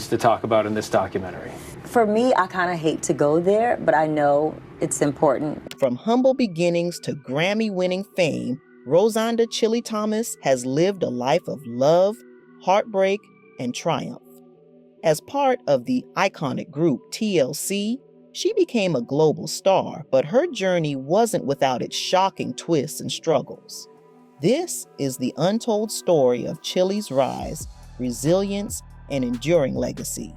needs to talk about in this documentary? For me, I kind of hate to go there, but I know it's important. From humble beginnings to Grammy-winning fame, Rosanda Chilli Thomas has lived a life of love, heartbreak, and triumph. As part of the iconic group TLC, she became a global star, but her journey wasn't without its shocking twists and struggles. This is the untold story of Chilli's rise, resilience, and enduring legacy.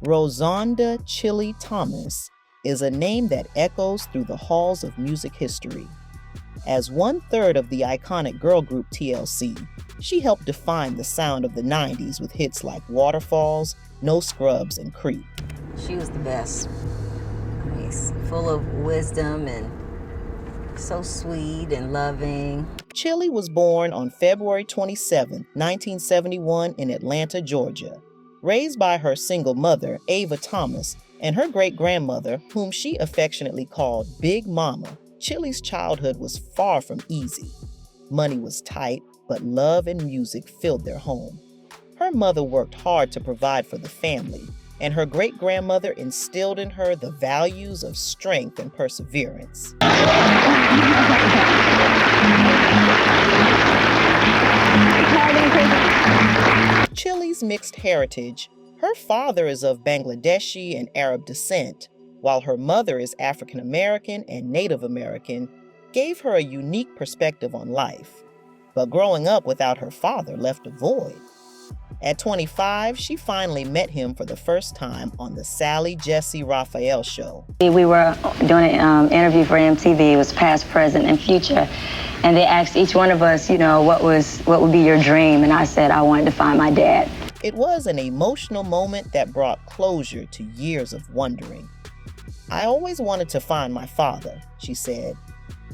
Rosanda Chilli Thomas is a name that echoes through the halls of music history. As 1/3 of the iconic girl group TLC, she helped define the sound of the 90s with hits like Waterfalls, No Scrubs, and Creep. She was the best. I mean, full of wisdom and so sweet and loving. Chilli was born on February 27, 1971 in Atlanta, Georgia. Raised by her single mother, Ava Thomas, and her great-grandmother, whom she affectionately called Big Mama, Chilli's childhood was far from easy. Money was tight, but love and music filled their home. Her mother worked hard to provide for the family, and her great-grandmother instilled in her the values of strength and perseverance. Chilli's mixed heritage. Her father is of Bangladeshi and Arab descent, while her mother is African American and Native American, gave her a unique perspective on life. But growing up without her father left a void. At 25, she finally met him for the first time on the Sally Jesse Raphael show. We were doing an interview for MTV. It was past, present, and future. And they asked each one of us, what would be your dream? And I said I wanted to find my dad. It was an emotional moment that brought closure to years of wondering. I always wanted to find my father, she said.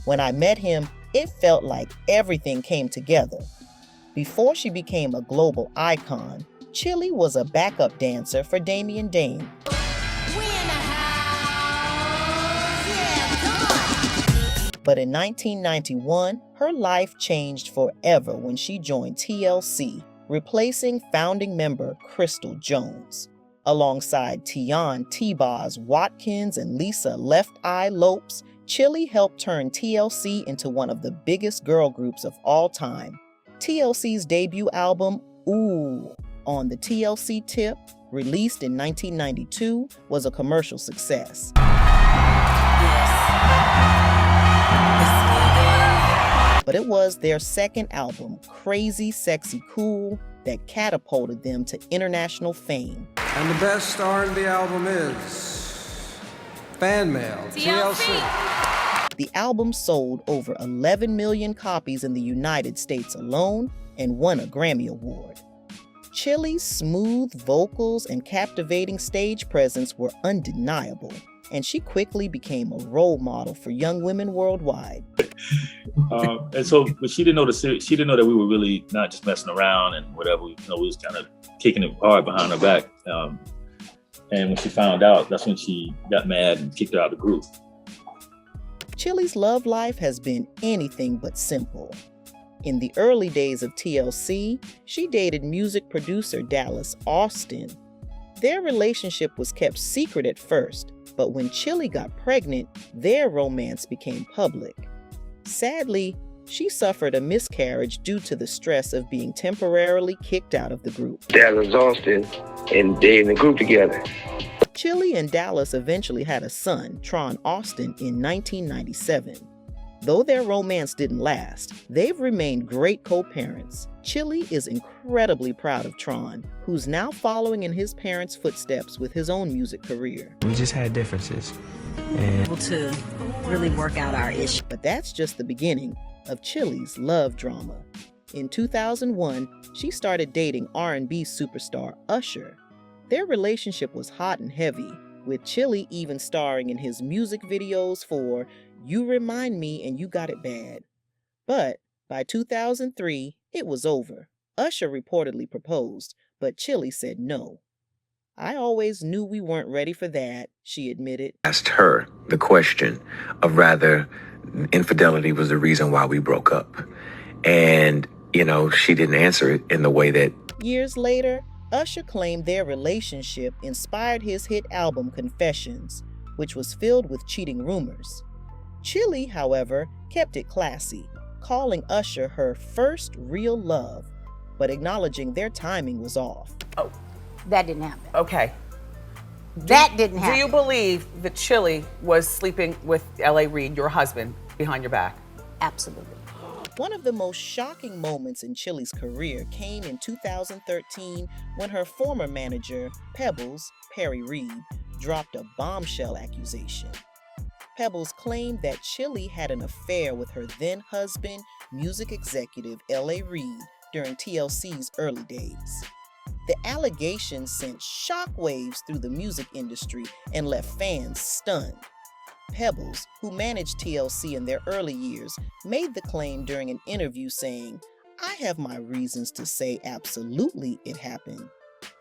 When I met him, it felt like everything came together. Before she became a global icon, Chilli was a backup dancer for Damien Dame. But in 1991, her life changed forever when she joined TLC, replacing founding member Crystal Jones. Alongside Tian T-Boz Watkins and Lisa Left Eye Lopes, Chilli helped turn TLC into one of the biggest girl groups of all time. TLC's debut album, Ooh, on the TLC Tip, released in 1992, was a commercial success. But it was their second album, Crazy Sexy Cool, that catapulted them to international fame. And the best R&B album is Fan Mail, TLC. The album sold over 11 million copies in the United States alone and won a Grammy Award. Chilli's smooth vocals and captivating stage presence were undeniable, and she quickly became a role model for young women worldwide. But she didn't know she didn't know that we were really not just messing around and whatever. We was kind of kicking it hard behind her back. And when she found out, that's when she got mad and kicked her out of the group. Chilli's love life has been anything but simple. In the early days of TLC, she dated music producer Dallas Austin. Their relationship was kept secret at first, but when Chilli got pregnant, their romance became public. Sadly, she suffered a miscarriage due to the stress of being temporarily kicked out of the group. Dallas Austin and they in the group together. Chilli and Dallas eventually had a son, Tron Austin, in 1997. Though their romance didn't last, they've remained great co-parents. Chilli is incredibly proud of Tron, who's now following in his parents' footsteps with his own music career. We just had differences. Able to really work out our issue. But that's just the beginning of Chilli's love drama. In 2001, she started dating R&B superstar Usher. Their relationship was hot and heavy, with Chilli even starring in his music videos for You Remind Me and You Got It Bad. But by 2003, it was over. Usher reportedly proposed, but Chilli said no. "I always knew we weren't ready for that," she admitted. Asked her the question of rather infidelity was the reason why we broke up. And, she didn't answer it in the way that... Years later, Usher claimed their relationship inspired his hit album Confessions, which was filled with cheating rumors. Chilli, however, kept it classy, calling Usher her first real love, but acknowledging their timing was off. Oh, That didn't happen. okay. That didn't happen. Do you believe that Chilli was sleeping with L.A. Reid, your husband, behind your back? Absolutely. One of the most shocking moments in Chilli's career came in 2013 when her former manager, Pebbles, Perry Reid, dropped a bombshell accusation. Pebbles claimed that Chilli had an affair with her then-husband, music executive L.A. Reid, during TLC's early days. The allegations sent shockwaves through the music industry and left fans stunned. Pebbles, who managed TLC in their early years, made the claim during an interview saying, "I have my reasons to say absolutely it happened."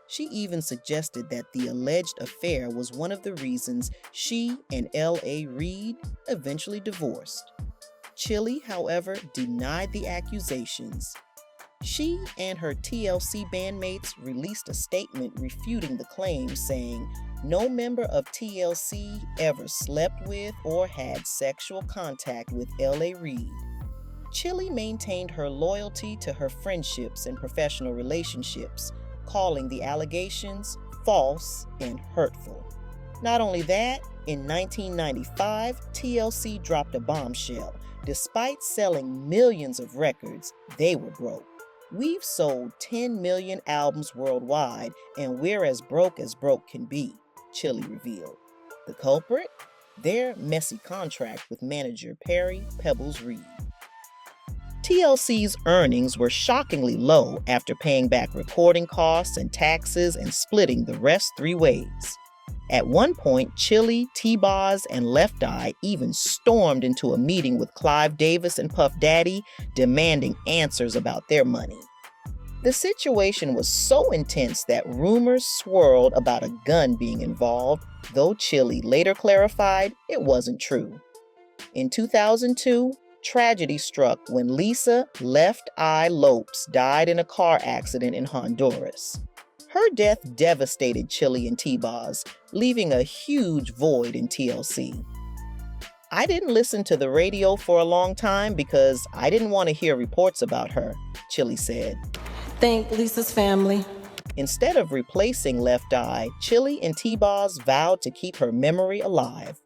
She even suggested that the alleged affair was one of the reasons she and L.A. Reid eventually divorced. Chilli, however, denied the accusations. She and her TLC bandmates released a statement refuting the claim, saying, "No member of TLC ever slept with or had sexual contact with L.A. Reid." Chilli maintained her loyalty to her friendships and professional relationships, calling the allegations false and hurtful. Not only that, in 1995, TLC dropped a bombshell. Despite selling millions of records, they were broke. "We've sold 10 million albums worldwide, and we're as broke can be," Chilli revealed. The culprit? Their messy contract with manager Perry Pebbles Reid. TLC's earnings were shockingly low after paying back recording costs and taxes and splitting the rest 3 ways. At one point, Chilli, T-Boz, and Left Eye even stormed into a meeting with Clive Davis and Puff Daddy, demanding answers about their money. The situation was so intense that rumors swirled about a gun being involved, though Chilli later clarified it wasn't true. In 2002, tragedy struck when Lisa Left Eye Lopes died in a car accident in Honduras. Her death devastated Chilli and T-Boz, leaving a huge void in TLC. "I didn't listen to the radio for a long time because I didn't want to hear reports about her," Chilli said. Thank Lisa's family. Instead of replacing Left Eye, Chilli and T-Boz vowed to keep her memory alive.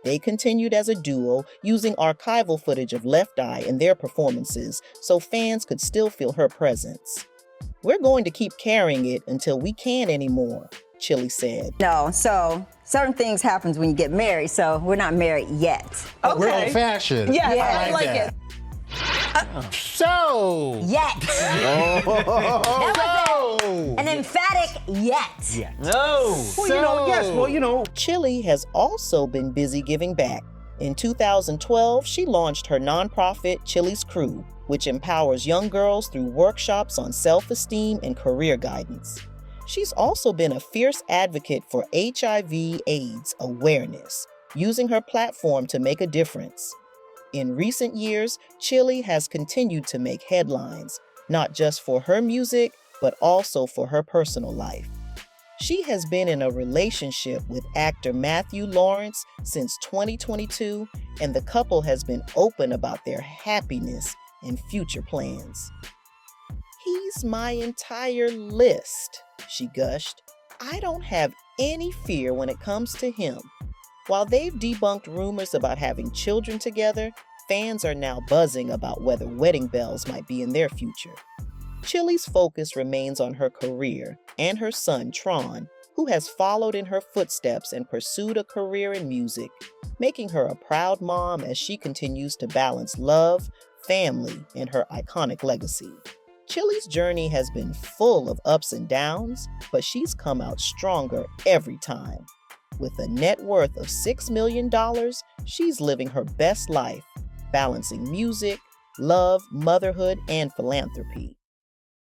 They continued as a duo, using archival footage of Left Eye in their performances so fans could still feel her presence. "We're going to keep carrying it until we can't anymore," Chilli said. No, so certain things happens when you get married, so we're not married yet. Okay. We're old fashioned. Yes, Yeah, I like that. it. So. Yet. Oh. An emphatic yet. No. Well, Chilli has also been busy giving back. In 2012, she launched her nonprofit Chilli's Crew, which empowers young girls through workshops on self-esteem and career guidance. She's also been a fierce advocate for HIV/AIDS awareness, using her platform to make a difference. In recent years, Chilli has continued to make headlines, not just for her music, but also for her personal life. She has been in a relationship with actor Matthew Lawrence since 2022, and the couple has been open about their happiness and future plans. "He's my entire list," she gushed. "I don't have any fear when it comes to him." While they've debunked rumors about having children together, fans are now buzzing about whether wedding bells might be in their future. Chilli's focus remains on her career and her son, Tron, who has followed in her footsteps and pursued a career in music, making her a proud mom as she continues to balance love, family, and her iconic legacy. Chilli's journey has been full of ups and downs, but she's come out stronger every time. With a net worth of $6 million, she's living her best life, balancing music, love, motherhood, and philanthropy.